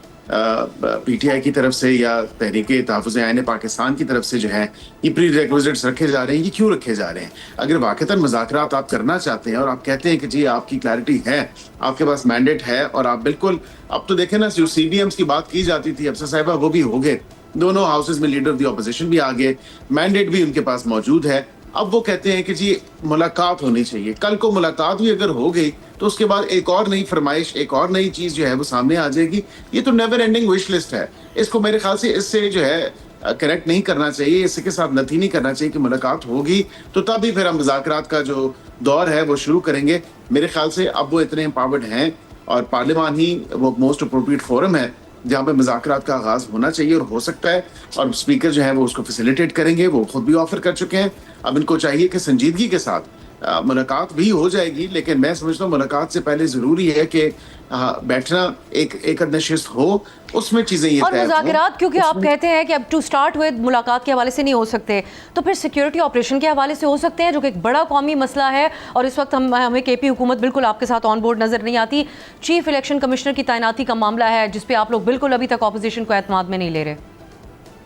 PTI की तरफ से या तहरीक तहफ़्फ़ुज़ आईन पाकिस्तान की तरफ से जो है, ये प्री रिक्विजिट्स रखे जा रहे हैं। ये क्यों रखे जा रहे हैं? अगर वाक़तन मुज़ाकरात आप करना चाहते हैं और आप कहते हैं कि जी आपकी क्लैरिटी है, आपके पास मैंडेट है और आप बिल्कुल, अब तो देखें ना, जो CDMs की बात की जाती थी अफसर साहिबा, वो भी हो गए, दोनों हाउसेज में लीडर ऑफ द ऑपोजिशन भी आ गए, मैंडेट भी उनके पास मौजूद है। अब वो कहते हैं कि जी मुलाकात होनी चाहिए। कल को मुलाकात भी अगर हो गई तो उसके बाद एक और नई फरमाइश, एक और नई चीज जो है वो सामने आ जाएगी। ये तो नेवर एंडिंग विश लिस्ट है। इसको मेरे ख्याल से इससे जो है कनेक्ट नहीं करना चाहिए, इसके साथ नथी नहीं करना चाहिए कि मुलाकात होगी तो तब ही फिर हम मुज़ाकरात का जो दौर है वो शुरू करेंगे। मेरे ख्याल से अब वो इतने एम्पावर्ड हैं और पार्लियामान ही वो मोस्ट अप्रोप्रिएट फोरम है जहाँ पे मुज़ाकरात का आगाज होना चाहिए और हो सकता है, और स्पीकर जो है वो उसको फैसिलिटेट करेंगे। वो खुद भी ऑफर कर चुके हैं। अब इनको चाहिए कि संजीदगी के साथ मुलाकात भी हो जाएगी, लेकिन मैं समझता हूँ मुलाकात से पहले जरूरी है कि बैठना, एक नशिस्त हो, उसमें चीजें ये और मुज़ाकरात, क्योंकि आप कहते हैं कि अब टू स्टार्ट विद मुलाकात के हवाले से नहीं हो सकते, तो फिर सिक्योरिटी ऑपरेशन के हवाले से हो सकते हैं, जो कि एक बड़ा कौमी मसला है। और इस वक्त हमें KP हुकूमत बिल्कुल आपके साथ ऑन बोर्ड नजर नहीं आती। चीफ इलेक्शन कमिश्नर की तैनाती का मामला है जिसपे आप लोग बिल्कुल अभी तक ऑपोजिशन को एतमाद में नहीं ले रहे।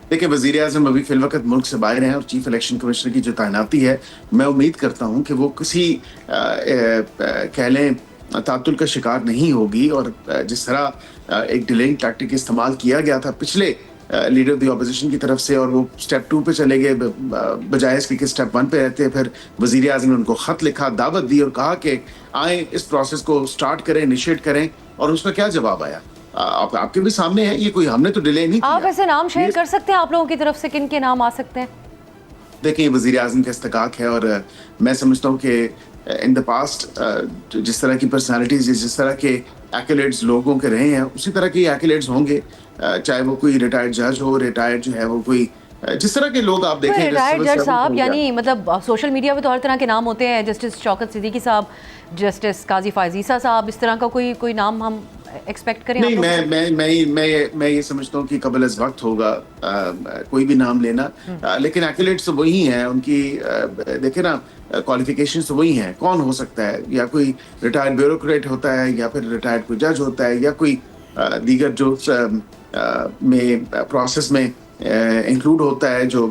देखिए, वज़ीर आज़म अभी फिल वक्त मुल्क से बाहर हैं और चीफ इलेक्शन कमिश्नर की जो तैनाती है, मैं उम्मीद करता हूँ कि वो किसी कह लें तातुल का शिकार नहीं होगी। और जिस तरह एक डिलेइंग टैक्टिक इस्तेमाल किया गया था पिछले लीडर ऑफ द ऑपोजिशन की तरफ से, और वो स्टेप 2 पे चले गए बजाय इसके कि स्टेप 1 पे रहते, फिर वज़ीर आज़म ने उनको खत लिखा, दावत दी और कहा कि आए इस प्रोसेस को स्टार्ट करें, इनिशिएट करें, और उसका क्या जवाब आया आपके भी सामने है। ये कोई हमने तो डिले नहीं किया। आप ऐसे नाम शेयर कर सकते हैं आप लोगों की तरफ से, किन के नाम आ सकते हैं? देखिए, वज़ीर आज़म का इस्तकाक है और मैं समझता हूँ कि इन द पास्ट जिस तरह की पर्सनालिटीज, जिस तरह के एक्युलेट्स लोगों के रहे हैं, उसी तरह के एक्युलेट्स होंगे, चाहे वो कोई रिटायर्ड जज हो, रिटायर्ड जो है वो कोई जिस तरह के लोग आप देखें। रिटायर्ड जज साहब, यानी मतलब सोशल मीडिया पे तो हर तरह के नाम होते हैं, जस्टिस शौकत सिद्दीकी साहब, जस्टिस काजी फायजीसा साहब, इस तरह का कोई नाम हम एक्सपेक्ट करें? नहीं, मैं ये समझता हूँ कि कबल अज़ वक्त होगा कोई भी नाम लेना, लेकिन एक्युलेट्स तो वही हैं उनकी। देखे ना, क्वालिफिकेशंस तो वही हैं। कौन हो सकता है? या कोई रिटायर्ड ब्यूरोक्रेट होता है, या फिर रिटायर्ड कोई जज होता है, या कोई दीगर जो में प्रोसेस में इंक्लूड होता है, जो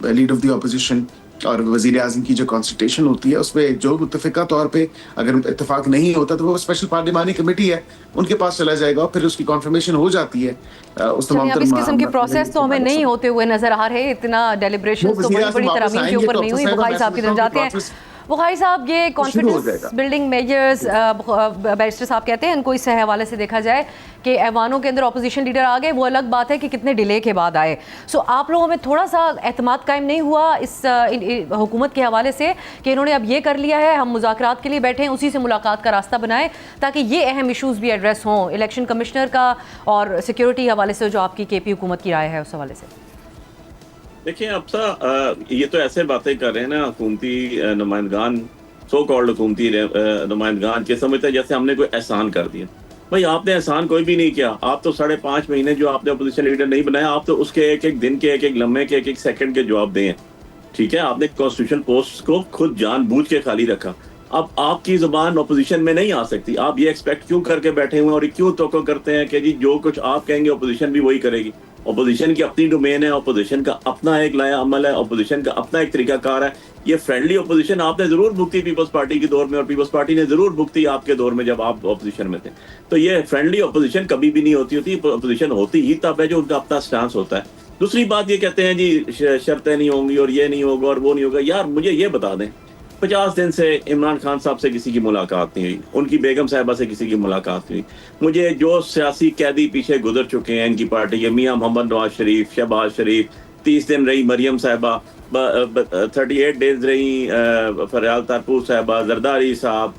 लीडर ऑफ द ऑपोजिशन और वज़ीर आज़म की जो कॉन्स्टिट्यूशन होती है उसमें जो मुत्तफ़िका तौर पे अगर इत्तेफाक नहीं होता तो वो स्पेशल पार्लियामानी कमेटी है, उनके पास चला जाएगा और फिर उसकी कॉन्फर्मेशन हो जाती है। उस तमाम इस किस्म के प्रोसेस तो हमें नहीं होते हुए नजर आ रहे। इतना डेलिब्रेशन तो बड़ी तरमीम के ऊपर नहीं हुई। बुखारी साहब की तरफ जाते हैं। बुखारी साहब, ये कॉन्फिडेंस बिल्डिंग मेजर्स बैरिस्टर साहब कहते हैं, इनको इस हवाले से देखा जाए कि ऐवानों के अंदर अपोजिशन लीडर आ गए, वो अलग बात है कि कितने डिले के बाद आए। सो आप लोगों में थोड़ा सा एतमाद कायम नहीं हुआ इस हुकूमत के हवाले से कि इन्होंने अब ये कर लिया है, हम मुज़ाकरात के लिए बैठे हैं, उसी से मुलाकात का रास्ता बनाएं ताकि ये अहम इशूज़ भी एड्रेस हों, इलेक्शन कमिश्नर का और सिक्योरिटी हवाले से जो आपकी KP हुकूमत की राय है उस हवाले से? देखिए, अब ये तो ऐसे बातें कर रहे हैं ना हुकूमती नुमाइंदगान, सो कॉल्ड हुकूमती नुमाइंदगान, के समझते हैं जैसे हमने कोई एहसान कर दिया। भाई, आपने एहसान कोई भी नहीं किया। आप तो 5.5 महीने जो आपने अपोजिशन लीडर नहीं बनाया, आप तो उसके एक एक दिन के, एक एक लम्हे के, एक एक सेकंड के जवाब दें। ठीक है, आपने कॉन्स्टिट्यूशन पोस्ट को खुद जानबूझ के खाली रखा। अब आपकी जुबान अपोजिशन में नहीं आ सकती। आप ये एक्सपेक्ट क्यों करके बैठे हुए हैं और क्यों तो करते हैं कि जी जो कुछ आप कहेंगे अपोजिशन भी वही करेगी। अपोजिशन की अपनी डोमेन है, अपोजिशन का अपना एक लाया अमल है, अपोजिशन का अपना एक तरीकाकार है। ये फ्रेंडली अपोजिशन आपने जरूर भुगती पीपल्स पार्टी के दौर में, और पीपल्स पार्टी ने जरूर भुगती आपके दौर में जब आप अपोजिशन में थे। तो ये फ्रेंडली अपोजिशन कभी भी नहीं होती अपोजिशन होती ही तब है जो उनका अपना स्टांस होता है। दूसरी बात ये कहते हैं जी शर्तें नहीं होंगी और ये नहीं होगा और वो नहीं होगा। यार मुझे ये बता दें, 50 दिन से इमरान खान साहब से किसी की मुलाकात नहीं हुई, उनकी बेगम साहिबा से किसी की मुलाकात नहीं हुई। मुझे जो सियासी कैदी पीछे गुजर चुके हैं इनकी पार्टी के, मियां मोहम्मद नवाज शरीफ, शहबाज शरीफ, 30 दिन रही मरियम साहिबा, 38 डेज रही फरियाल तारपूर साहिबा, जरदारी साहब,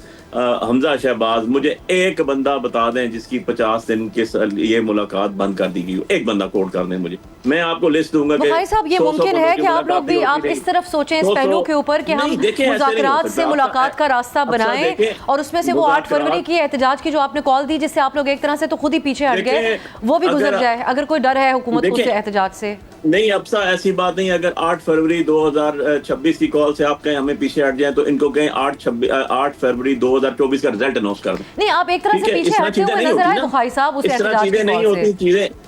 हमजा शहबाज, मुझे एक बंदा बता दें जिसकी 50 दिन के ये मुलाकात बंद कर दी गई। एक बंदा कोट कर दें मुझे, मैं आपको लिस्ट दूंगा। बुखारी साहब, ये मुमकिन है कि आप लोग भी आप इस तरफ सोचें, इस पहलू के ऊपर कि हम मुज़ाकरात से मुलाकात का रास्ता बनाएं और उसमें से वो 8 फरवरी की एहतजाज की जो आपने कॉल दी, जिससे आप लोग एक तरह से तो खुद ही पीछे हट गए, वो भी गुजर जाए, अगर कोई डर है हुकूमत को एहतजाज से। नहीं अफसा, ऐसी बात नहीं। अगर 8 फरवरी 2026 की कॉल से आप कहें हमें पीछे हट जाए, तो इनको कहें 8 फरवरी 2024 का रिजल्ट अनाउंस कर दें। नहीं, आप एक तरह से पीछे हटते हुए नजर आए बुखारी साहब उस एहतजाज चीजें नहीं होती।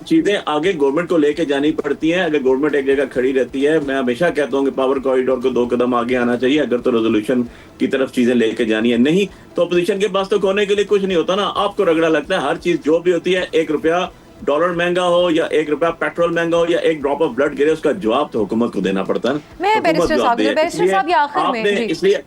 चीजें आगे गवर्नमेंट को लेके जानी पड़ती हैं। अगर गवर्नमेंट एक जगह खड़ी रहती है, मैं हमेशा कहता हूँ कि पावर कॉरिडोर को 2 कदम आगे आना चाहिए। अगर तो रेजोल्यूशन की तरफ चीजें लेके जानी है, नहीं तो अपोजिशन के पास तो कोने के लिए कुछ नहीं होता ना। आपको रगड़ा लगता है हर चीज जो भी होती है, ₹1 डॉलर महंगा हो या ₹1 पेट्रोल महंगा हो या एक ड्रॉप ऑफ ब्लड गिरे, उसका जवाब तो हुकूमत को देना पड़ता है। मैं बैरिस्टर साहब ये आखिर में इसलिए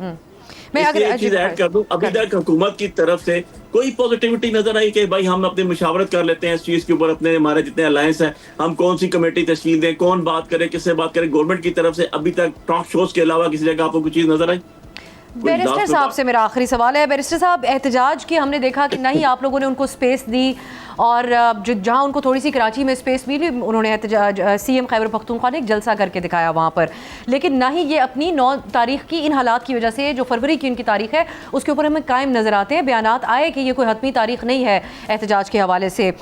मैं अगर एक चीज ऐड कर दूं, अभी तक हुकूमत की तरफ से कोई पॉजिटिविटी नजर आई कि भाई हम अपनी मुशावरत कर लेते हैं इस चीज के ऊपर, अपने हमारे जितने अलायंस हैं, हम कौन सी कमेटी तश्कील दें, कौन बात करे, किससे बात करें। गवर्नमेंट की तरफ से अभी तक टॉक शोज के अलावा किसी जगह आपको कोई चीज नजर आई? बैरिस्टर साहब से मेरा आखिरी सवाल है। बैरिस्टर साहब, एहतजाज की हमने देखा कि नहीं आप लोगों ने उनको स्पेस दी, और जो जहां उनको थोड़ी सी कराची में स्पेस मिली, उन्होंने एहतजाज CM खैबर पख्तूनख्वा ने एक जलसा करके दिखाया वहाँ पर, लेकिन ना ही ये अपनी 9 तारीख की इन हालात की वजह से, जो फरवरी की उनकी तारीख है उसके ऊपर हमें कायम नज़र आते हैं। बयानात आए कि ये कोई हतमी तारीख नहीं है एहतजाज के हवाले से।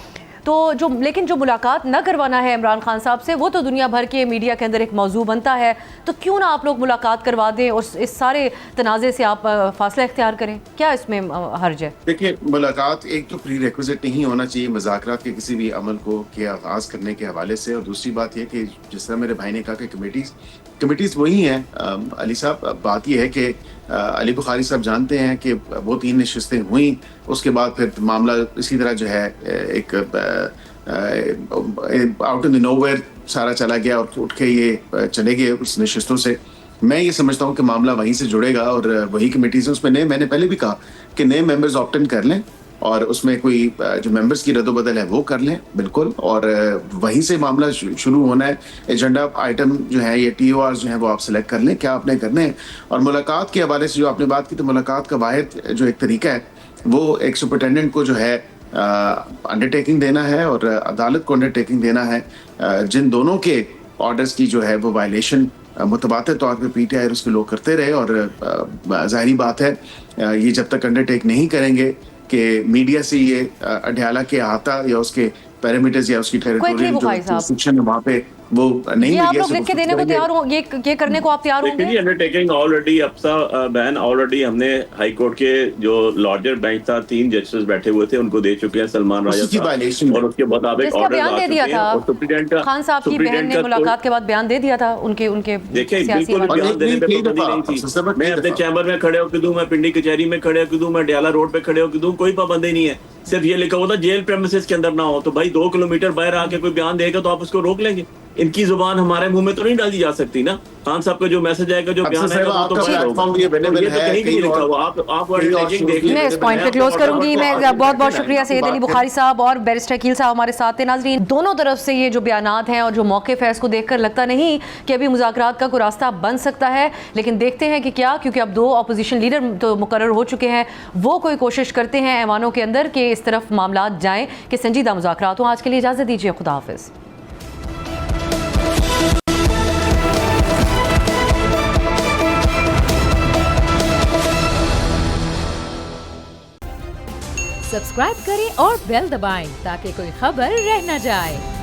तो लेकिन जो मुलाकात न करवाना है इमरान खान साहब से, वो तो दुनिया भर के मीडिया के अंदर एक मौजू बनता है। तो क्यों ना आप लोग मुलाकात करवा दें और इस सारे तनाज़े से आप फासला इख्तियार करें? क्या इसमें हर्ज है? देखिए, मुलाकात एक तो प्री रिक्विजिट नहीं होना चाहिए मुज़ाकरात के किसी भी अमल को के आगाज़ करने के हवाले से। और दूसरी बात यह कि जिस तरह मेरे भाई ने कहा कि कमेटीज़ वही हैं। अली साहब, बात यह है कि अली बुखारी साहब जानते हैं कि वो 3 नशिस्तें हुई, उसके बाद फिर मामला इसी तरह जो है एक आउट इन द नोवेयर सारा चला गया और उठ के ये चले गए उस नशिस्तों से। मैं ये समझता हूँ कि मामला वहीं से जुड़ेगा और वही कमेटीज़ उसमें नए, मैंने पहले भी कहा कि नए मेंबर्स ऑप्ट इन कर लें और उसमें कोई जो मेंबर्स की रद्द-बदल है वो कर लें, बिल्कुल। और वहीं से मामला शुरू होना है। एजेंडा आइटम जो है, ये TOR जो है वो आप सेलेक्ट कर लें, क्या आपने करने हैं। और मुलाकात के हवाले से जो आपने बात की, तो मुलाकात का वाहिद जो एक तरीका है वो एक सुपरिटेंडेंट को जो है अंडरटेकिंग देना है और अदालत को अंडरटेकिंग देना है जिन दोनों के ऑर्डर्स की जो है वो वायलेशन मुतबातर तौर पर PTI और उसके लोग करते रहे। और जाहिर बात है ये जब तक अंडरटेक नहीं करेंगे कि मीडिया से ये अडयाला के अहाता या उसके पैरामीटर्स या उसकी टेरिटोरियल जो रिस्ट्रिक्शन है वहाँ पे वो नहीं, आप लोग लिख के देने को तैयार हो, ये करने को आप तैयार होंगे? देखिए, अंडरटेकिंग ऑलरेडी अफसा बहन, ऑलरेडी हमने हाई कोर्ट के जो लार्जर बेंच था, 3 जजेस बैठे हुए थे, उनको दे चुके हैं सलमान राजा साहब, और उसके मुताबिक ऑर्डर बयान दे दिया था। खान साहब की बहन ने मुलाकात के बाद बयान दे दिया था उनके देखिए, बिल्कुल बयान देने पे पाबंदी नहीं थी। मैं अपने चैम्बर में खड़े होकर दूं, मैं पिंडी कचहरी में खड़े होकर दूं, मैं डयाला रोड पे खड़े होकर दूं, कोई पाबंदी नहीं है। सिर्फ ये लिखा हुआ था जेल प्रेमिसेस के अंदर ना हो। तो भाई 2 किलोमीटर बाहर आके कोई बयान देगा तो आप उसको रोक लेंगे? इनकी जुबान हमारे मुंह में तो नहीं डाली जा सकती ना। खान साहब का जो मैसेज आएगा, जो बयान आएगा, वो तो कहीं नहीं लिखा हुआ। आप मैं इस पॉइंट पे क्लोज करूंगी। मैं बहुत शुक्रिया सैयद अली बुखारी साहब और बैरिस्टर अकील साहब हमारे साथ थे। नाज़रीन, दोनों तरफ से ये जो बयानात हैं और जो मौक़िफ़ है, इसको देखकर लगता नहीं कि अभी मुज़ाकरात का कोई रास्ता बन सकता है, लेकिन देखते हैं कि क्या, क्योंकि अब 2 अपोजिशन लीडर तो मुकर्रर हो चुके हैं, वो कोई कोशिश करते हैं ऐवानों के अंदर कि इस तरफ मामला जाएँ कि संजीदा मुज़ाकरात हों। आज के लिए इजाज़त दीजिए, खुदा हाफ़िज़। सब्सक्राइब करें और बेल दबाएं ताकि कोई खबर रह न जाए।